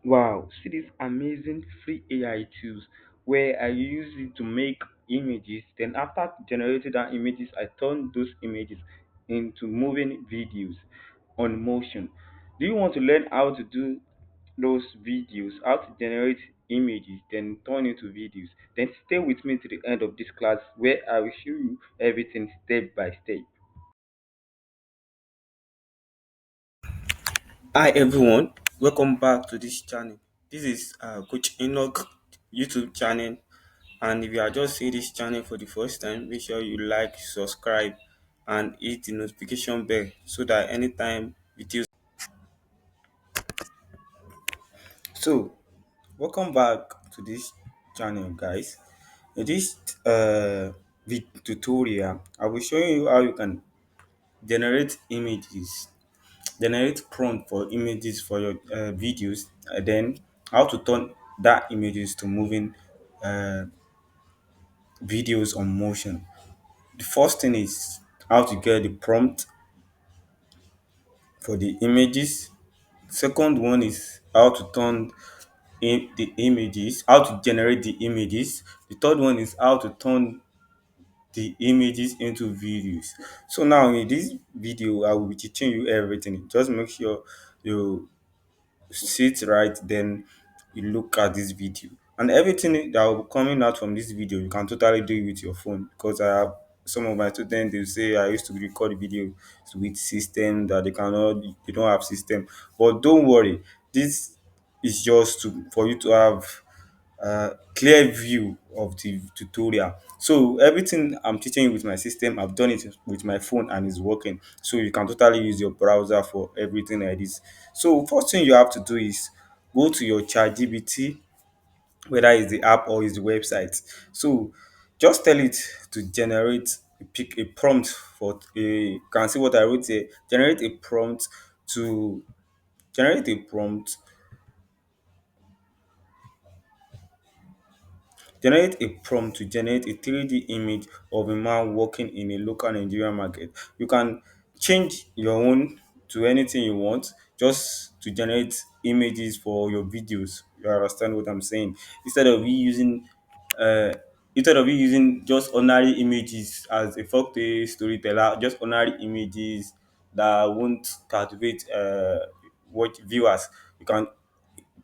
Wow, see these amazing free AI tools where I use it to make images. Then after generating that images, I turn those images into moving videos on motion. Do you want to learn how to do those videos, how to generate images, then turn into videos? Then stay with me to the end of this class where I will show you everything step by step. Hi everyone, welcome back to this channel. This is Coach Enoch YouTube channel, and if you are just seeing this channel for the first time, make sure you like, subscribe, and hit the notification bell so that anytime videos. So, welcome back to this channel, guys. In this tutorial, I will show you how you can generate images, generate prompt for images for your videos, and then how to turn that images to moving uh, videos on motion. The first thing is how to get the prompt for the images. Second one is how to turn the images, how to generate the images. The third one is how to turn the images into videos. So now in this video, I will be teaching you everything. Just make sure you sit right, then you look at this video, and everything that will be coming out from this video you can totally do it with your phone, because I have some of my students, they say I used to record video with system that they don't have system. But don't worry, this is just for you to have clear view of the tutorial. So everything I'm teaching you with my system, I've done it with my phone and it's working. So you can totally use your browser for everything like this. So first thing you have to do is go to your ChatGPT, whether it's the app or it's the website. So just tell it to generate pick a prompt for a, you can see what I wrote here. To generate a prompt Generate a prompt to generate a 3D image of a man walking in a local Nigerian market. You can change your own to anything you want, just to generate images for your videos. You understand what I'm saying? Instead of you using uh just ordinary images as a folktale storyteller, just ordinary images that won't captivate watch viewers, you can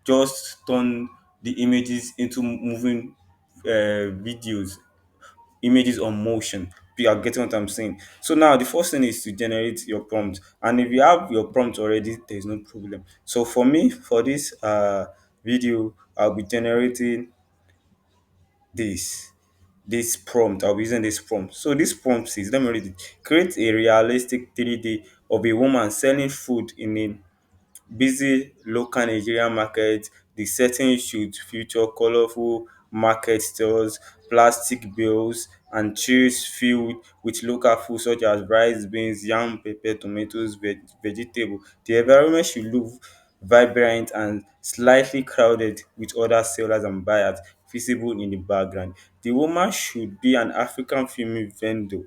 just turn the images into moving videos, images on motion. You are getting what I'm saying? So now the first thing is to generate your prompt, and if you have your prompt already, there is no problem. So for me, for this video, I'll be generating this prompt. I'll be using this prompt. So this prompt says, let me read it. Create a realistic 3D of a woman selling food in a busy local Nigerian market. The setting should feature colorful market stalls, plastic bales, and trays filled with local food such as rice, beans, yam, pepper, tomatoes, vegetable. The environment should look vibrant and slightly crowded with other sellers and buyers visible in the background. The woman should be an African film vendor.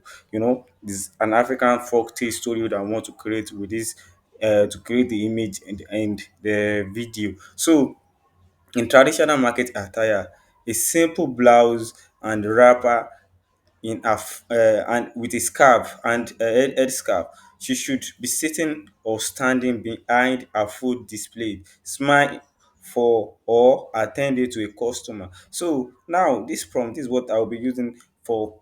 This an African folktale story that I want to create with this to create the image and the video. So in traditional market attire, a simple blouse and wrapper and with a scarf and a head scarf. She should be sitting or standing behind a food display, smile for or attending to a customer. So now this prompt is what I'll be using for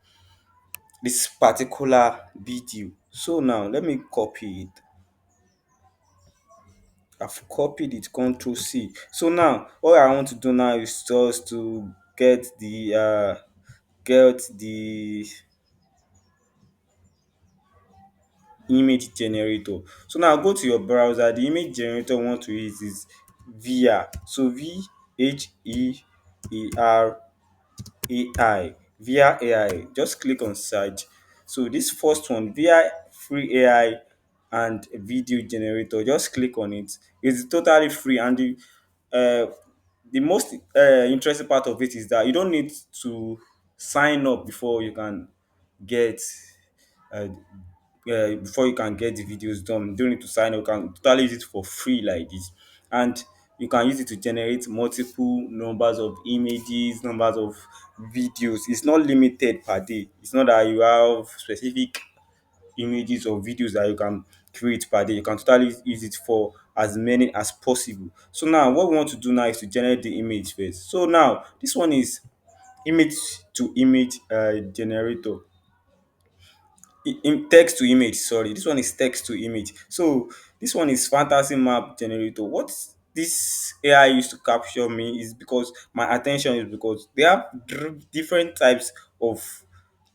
this particular video. So now let me copy it. I've copied it, Control C. So now all I want to do now is just to get the image generator. So now go to your browser. The image generator I want to use is VR. So VR AI. Just click on search. So this first one, VR free AI and video generator. Just click on it. It's totally free, and uh, the most interesting part of it is that you don't need to sign up get uh, before you can get the videos done. You don't need to sign up. You can totally use it for free like this. And You can use it to generate multiple numbers of images, numbers of videos. It's not limited per day. It's not that you have specific images or videos that you can create per day. You can totally use it for as many as possible. So now what we want to do now is to generate the image first. So now this one is image to image generator. In text to image, sorry, this one is text to image. So this one is fantasy map generator. What this AI used to capture me is because my attention is because they have different types of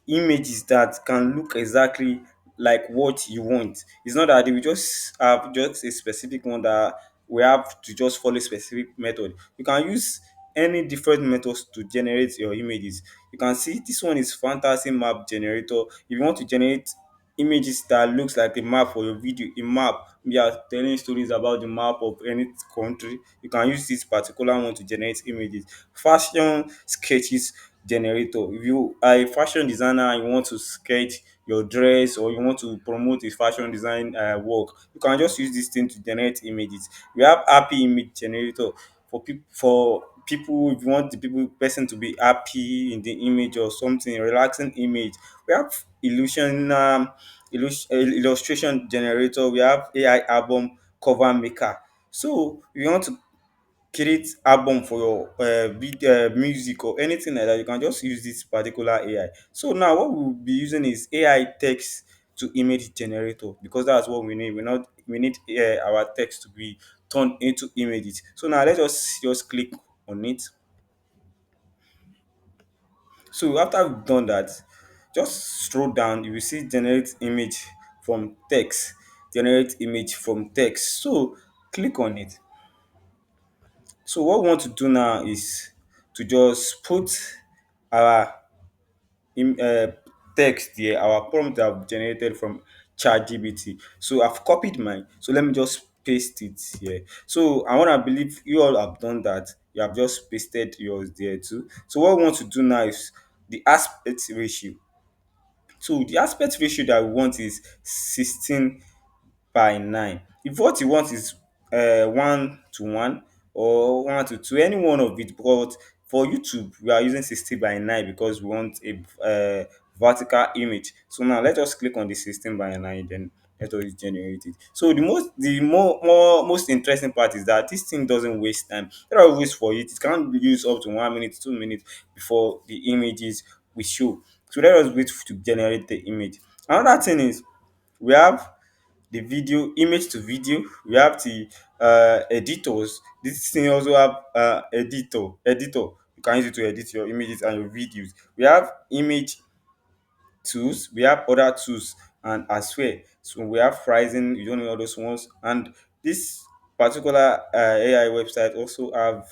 images that can look exactly like what you want. It's not that they will just have just a specific one that we have to just follow a specific method. You can use any different methods to generate your images. You can see this one is fantasy map generator. If you want to generate images that looks like a map for your video, a map, we are telling stories about the map of any country, you can use this particular one to generate images. Fashion sketches generator. If you are a fashion designer and you want to sketch your dress or you want to promote a fashion design work, you can just use this thing to generate images. We have happy image generator for people if you want the people person to be happy in the image or something relaxing image. We have illustration generator. We have AI album cover maker. So if you want to create album for your music or anything like that, you can just use this particular AI. So now what we'll be using is AI text to image generator because that's what we need. We need our text to be turned into images. So now let us just click on it. So after we've done that, just scroll down, you will see generate image from text. Generate image from text. So click on it. So what we want to do now is to just put our uh, text here, our prompt that I've generated from ChatGPT. So I've copied mine. So let me just paste it here. So I want to believe you all have done that. You have just pasted yours there too. So what we want to do now is the aspect ratio. So the aspect ratio that we want is 16:9. If what you want is 1:1 or 1:2, any one of it, but for YouTube we are using 60:9 because we want a vertical image. So now let us click on the 16:9, then let us generate it. So the most interesting part is that this thing doesn't waste time. Let us wait for it. It can be used up to 1 minute, 2 minutes before the images will show. So let us wait to generate the image. Another thing is we have the video image to video. We have the editors. This thing also have editor. You can use it to edit your images and your videos. We have image tools, we have other tools and as well. So we have pricing, you don't know all those ones. And this particular AI website also have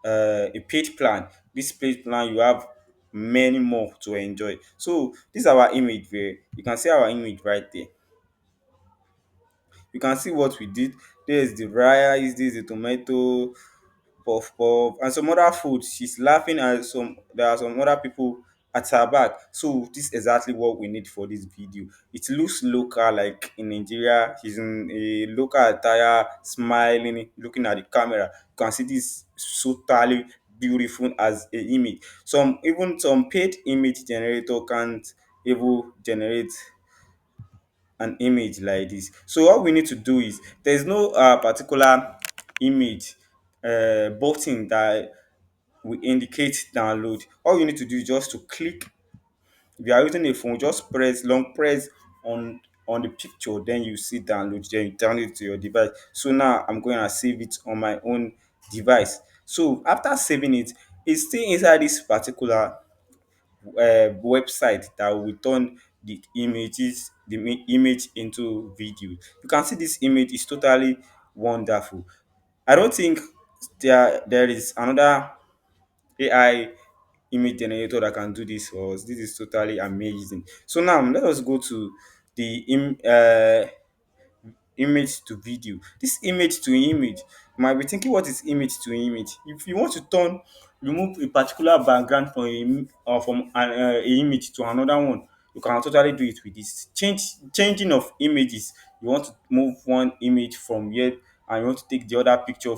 a page plan. This page plan you have many more to enjoy. So this is our image there. You can see our image right there. You can see what we did. There's the rice, this is the tomato, puff puff, and some other food. She's laughing at some. There are some other people at her back. So this is exactly what we need for this video. It looks local, like in Nigeria. She's in a local attire, smiling, looking at the camera. You can see this so totally beautiful as a image. Some paid image generator can't even generate an image like this. So what we need to do is there's no particular image button that will indicate download. All you need to do is just to click. If you are using a phone, just long press on the picture, then you see download, then you download it to your device. So now I'm going to save it on my own device. So after saving it, it's still inside this particular website that will turn the image into video. You can see this image is totally wonderful. I don't think there is another AI image generator that can do this for us. This is totally amazing. So now let us go to the image to video. This image to image, you might be thinking what is image to image. If you want to remove a particular background from a image to another one, you can totally do it with this changing of images. You want to move one image from here and you want to take the other picture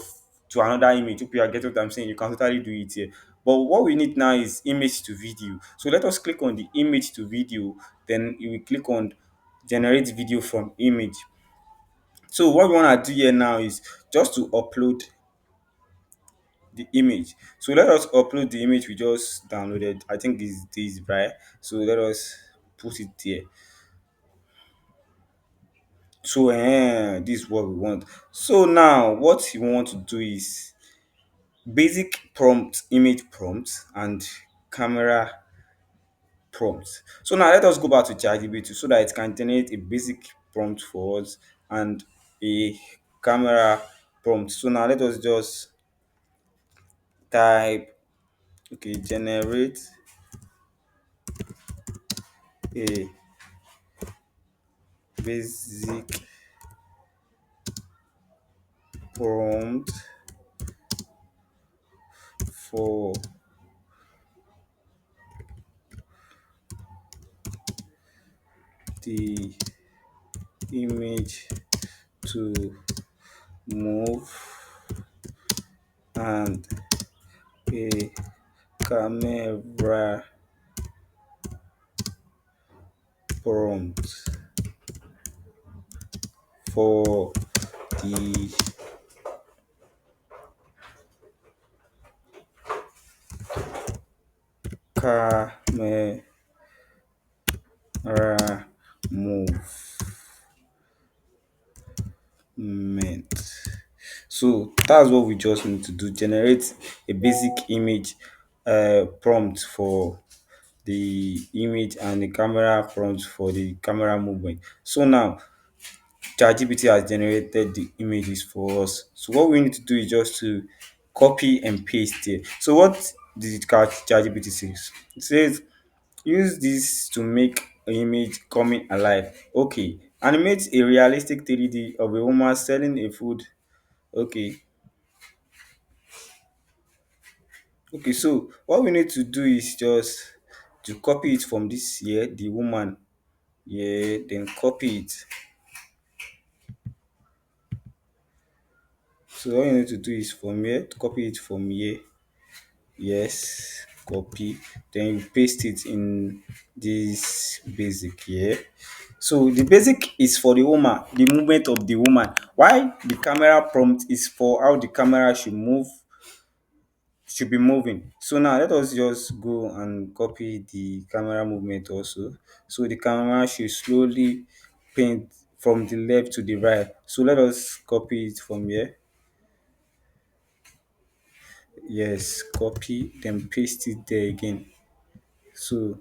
to another image. Hope you are getting what I'm saying. You can totally do it here. But what we need now is image to video. So let us click on the image to video. Then you will click on generate video from image. So what we want to do here now is just to upload the image. So let us upload the image we just downloaded. I think this right. So let us put it there. So this is what we want. So now what you want to do is basic prompt, image prompt, and camera prompt. So now let us go back to ChatGPT so that it can generate a basic prompt for us and a camera prompt. So now let us just type, okay, generate a basic prompt for the image to move and a camera prompt for the camera movement. So that's what we just need to do. Generate a basic image prompt for the image and the camera prompt for the camera movement. So now ChatGPT has generated the images for us. So what we need to do is just to copy and paste here. So what did ChatGPT says? It says use this to make an image coming alive. Okay. Animate a realistic 3D of a woman selling a food. Okay. Okay, so what we need to do is just to copy it from this here, the woman. Yeah, then copy it. So all you need to do is from here, to copy it from here. Yes, copy. Then you paste it in this basic here. So the basic is for the woman, the movement of the woman. Why the camera prompt is for how the camera should move, should be moving. So now let us just go and copy the camera movement also. So the camera should slowly paint from the left to the right. So let us copy it from here. Yes, copy, then paste it there again. So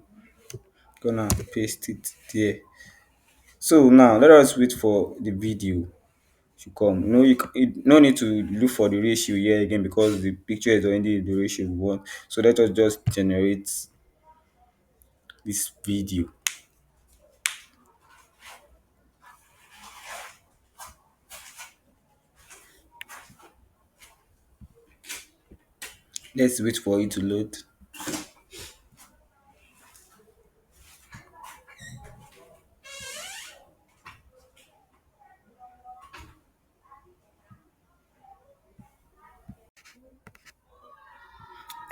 gonna paste it there. So now let us wait for the video to come. No, no need to look for the ratio here again because the picture is already the ratio we want. So let us just generate this video. Let's wait for it to load.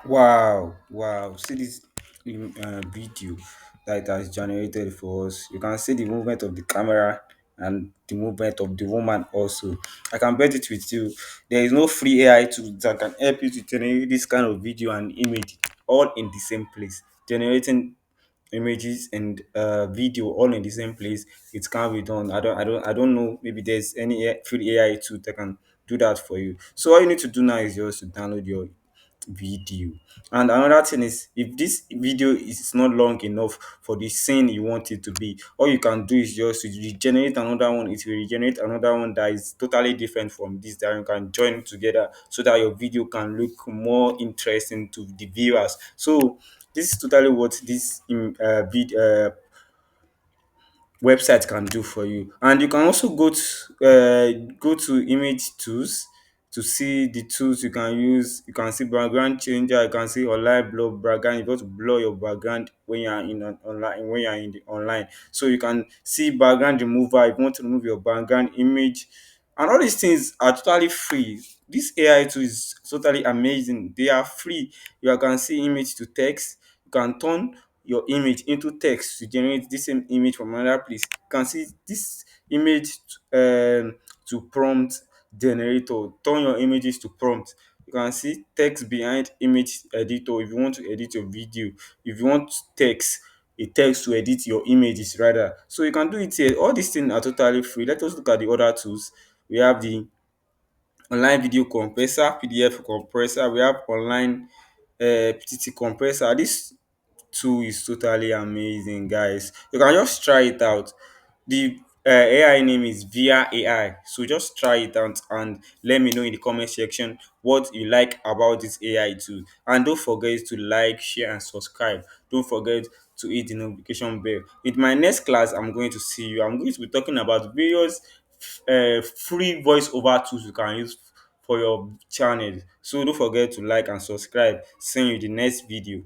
Wow, wow. See this video that it has generated for us. You can see the movement of the camera and the movement of the woman also. I can bet it with you. There is no free AI tool that can help you to generate this kind of video and image all in the same place. Generating images and video all in the same place, it can be done. I don't know, maybe there's any free AI tool that can do that for you. So all you need to do now is just to download your video. And another thing is, if this video is not long enough for the scene you want it to be, all you can do is just to regenerate another one. It will regenerate another one that is totally different from this, that you can join together so that your video can look more interesting to the viewers. So this is totally what this website can do for you. And you can also go to image tools to see the tools you can use. You can see background changer, you can see online blur background. You want to blur your background when you are in an online, when you are in the online. So you can see background remover if you want to remove your background image. And all these things are totally free. this AI tool is totally amazing. They are free. You can see image to text. You can turn your image into text to generate this same image from another place. You can see this image to prompt generator. Turn your images to prompt. You can see text behind image editor if you want to edit your video. If you want text, a text to edit your images rather. So you can do it here. All these things are totally free. Let us look at the other tools. We have the online video compressor, PDF compressor. We have online PTT compressor. This tool is totally amazing, guys. You can just try it out. The AI name is Via AI. So just try it out and let me know in the comment section what you like about this AI tool. And don't forget to like, share, and subscribe. Don't forget to hit the notification bell. In my next class, I'm going to see you. I'm going to be talking about various free voiceover tools you can use for your channel. So don't forget to like and subscribe. See you in the next video.